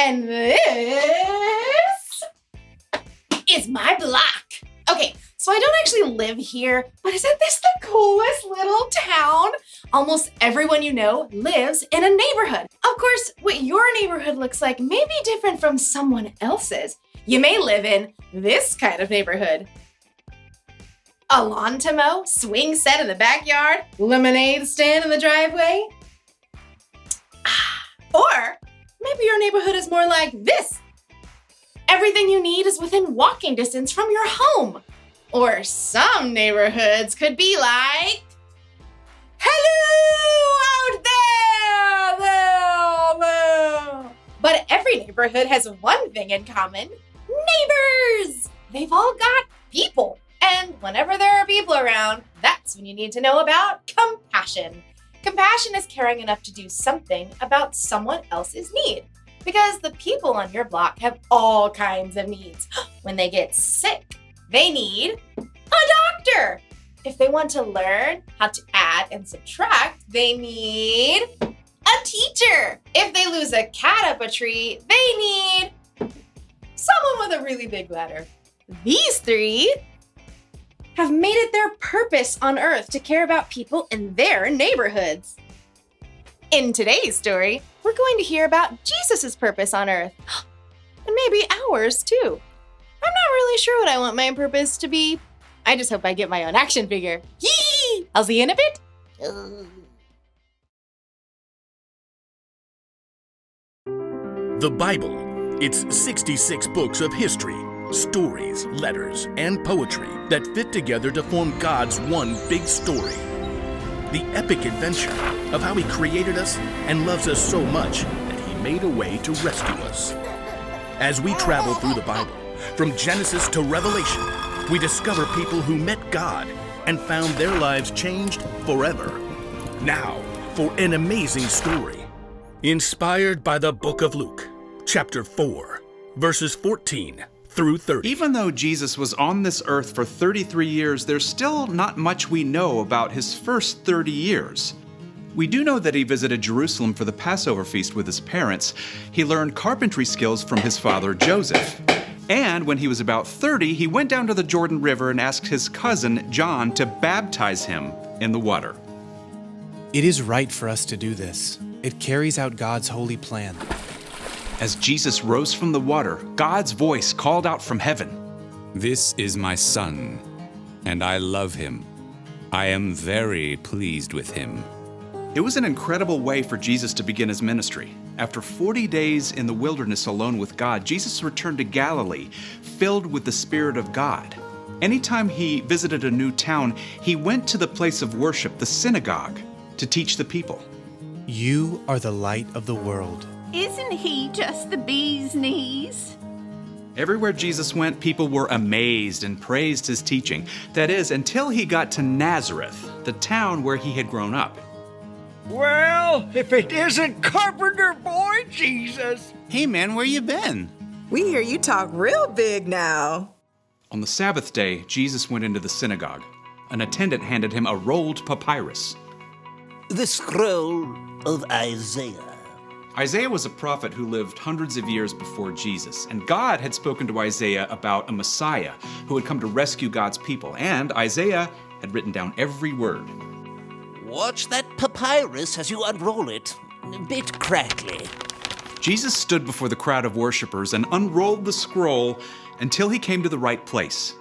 And this is my block. Okay, so I don't actually live here, but isn't this the coolest little town? Almost everyone you know lives in a neighborhood. Of course, what your neighborhood looks like may be different from someone else's. You may live in this kind of neighborhood. A lawn to mow, swing set in the backyard, lemonade stand in the driveway. Or maybe your neighborhood is more like this. Everything you need is within walking distance from your home. Or some neighborhoods could be like, hello out there! But every neighborhood has one thing in common, neighbors! They've all got people. And whenever there are people around, that's when you need to know about compassion. Compassion is caring enough to do something about someone else's need. Because the people on your block have all kinds of needs. When they get sick, they need a doctor. If they want to learn how to add and subtract, they need a teacher. If they lose a cat up a tree, they need someone with a really big ladder. These three have made it their purpose on Earth to care about people in their neighborhoods. In today's story, we're going to hear about Jesus' purpose on Earth, and maybe ours too. I'm not really sure what I want my purpose to be. I just hope I get my own action figure. Yee! I'll see you in a bit. The Bible. It's 66 books of history, stories, letters, and poetry that fit together to form God's one big story. The epic adventure of how He created us and loves us so much that He made a way to rescue us. As we travel through the Bible, from Genesis to Revelation, we discover people who met God and found their lives changed forever. Now, for an amazing story, inspired by the book of Luke, chapter 4, verses 14 through 30. Even though Jesus was on this earth for 33 years, there's still not much we know about his first 30 years. We do know that he visited Jerusalem for the Passover feast with his parents. He learned carpentry skills from his father Joseph. And when he was about 30, he went down to the Jordan River and asked his cousin John to baptize him in the water. It is right for us to do this. It carries out God's holy plan. As Jesus rose from the water, God's voice called out from heaven, "This is my son, and I love him. I am very pleased with him." It was an incredible way for Jesus to begin his ministry. After 40 days in the wilderness alone with God, Jesus returned to Galilee, filled with the Spirit of God. Anytime he visited a new town, he went to the place of worship, the synagogue, to teach the people. You are the light of the world. Isn't he just the bee's knees? Everywhere Jesus went, people were amazed and praised his teaching. That is, until he got to Nazareth, the town where he had grown up. Well, if it isn't Carpenter Boy Jesus! Hey man, where you been? We hear you talk real big now. On the Sabbath day, Jesus went into the synagogue. An attendant handed him a rolled papyrus. The scroll of Isaiah. Isaiah was a prophet who lived hundreds of years before Jesus, and God had spoken to Isaiah about a Messiah who had come to rescue God's people, and Isaiah had written down every word. Watch that papyrus as you unroll it. A bit crackly. Jesus stood before the crowd of worshipers and unrolled the scroll until he came to the right place.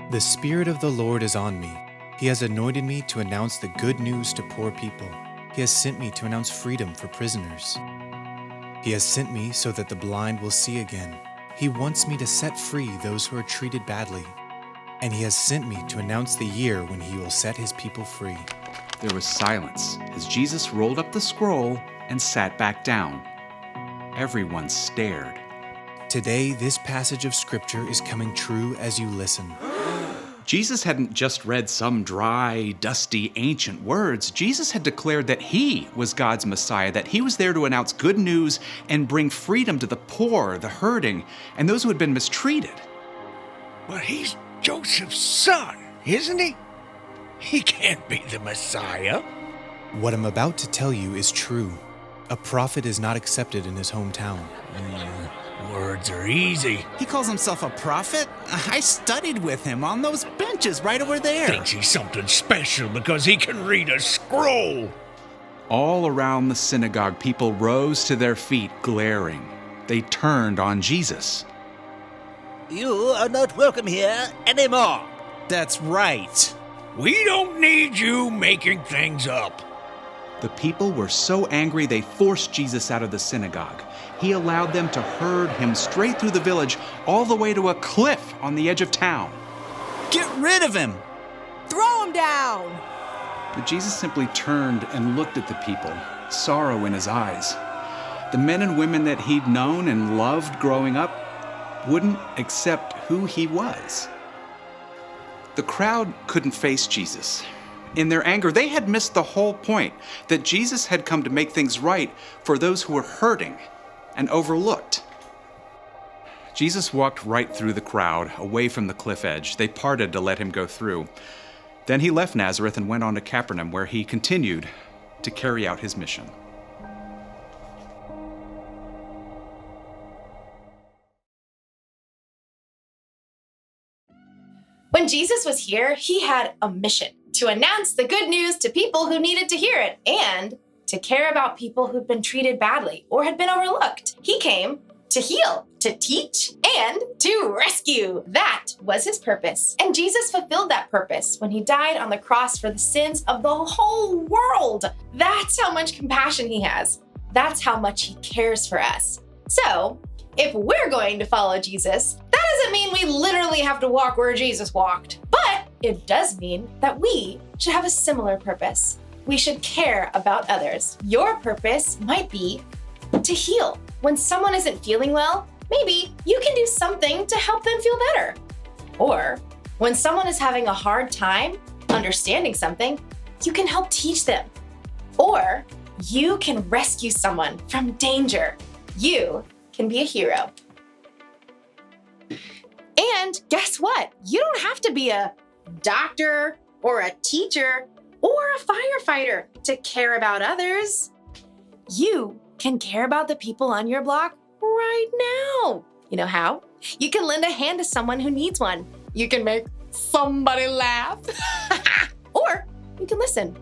The Spirit of the Lord is on me. He has anointed me to announce the good news to poor people. He has sent me to announce freedom for prisoners. He has sent me so that the blind will see again. He wants me to set free those who are treated badly. And he has sent me to announce the year when he will set his people free. There was silence as Jesus rolled up the scroll and sat back down. Everyone stared. Today, this passage of Scripture is coming true as you listen. Jesus hadn't just read some dry, dusty, ancient words. Jesus had declared that he was God's Messiah, that he was there to announce good news and bring freedom to the poor, the hurting, and those who had been mistreated. But he's Joseph's son, isn't he? He can't be the Messiah. What I'm about to tell you is true. A prophet is not accepted in his hometown. Words are easy. He calls himself a prophet? I studied with him on those benches right over there. Thinks he's something special because he can read a scroll. All around the synagogue, people rose to their feet, glaring. They turned on Jesus. You are not welcome here anymore. That's right. We don't need you making things up. The people were so angry they forced Jesus out of the synagogue. He allowed them to herd him straight through the village, all the way to a cliff on the edge of town. Get rid of him. Throw him down! But Jesus simply turned and looked at the people, sorrow in his eyes. The men and women that he'd known and loved growing up wouldn't accept who he was. The crowd couldn't face Jesus. In their anger, they had missed the whole point, that Jesus had come to make things right for those who were hurting and overlooked. Jesus walked right through the crowd, away from the cliff edge. They parted to let him go through. Then he left Nazareth and went on to Capernaum, where he continued to carry out his mission. When Jesus was here, he had a mission to announce the good news to people who needed to hear it and to care about people who'd been treated badly or had been overlooked. He came to heal, to teach, and to rescue. That was his purpose. And Jesus fulfilled that purpose when he died on the cross for the sins of the whole world. That's how much compassion he has. That's how much he cares for us. So, if we're going to follow Jesus, that doesn't mean we literally have to walk where Jesus walked. But it does mean that we should have a similar purpose. We should care about others. Your purpose might be to heal. When someone isn't feeling well, maybe you can do something to help them feel better. Or when someone is having a hard time understanding something, you can help teach them. Or you can rescue someone from danger. You can be a hero. And guess what? You don't have to be a doctor or a teacher or a firefighter to care about others. You can care about the people on your block right now. You know how? You can lend a hand to someone who needs one. You can make somebody laugh. Or you can listen.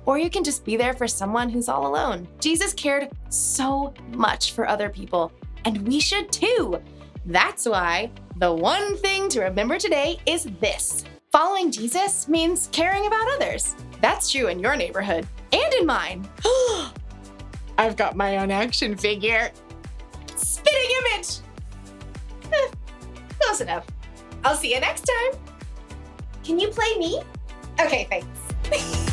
Or you can just be there for someone who's all alone. Jesus cared so much for other people, and we should too. That's why the one thing to remember today is this. Following Jesus means caring about others. That's true in your neighborhood and in mine. I've got my own action figure. Spitting image. Close enough. I'll see you next time. Can you play me? Okay, thanks.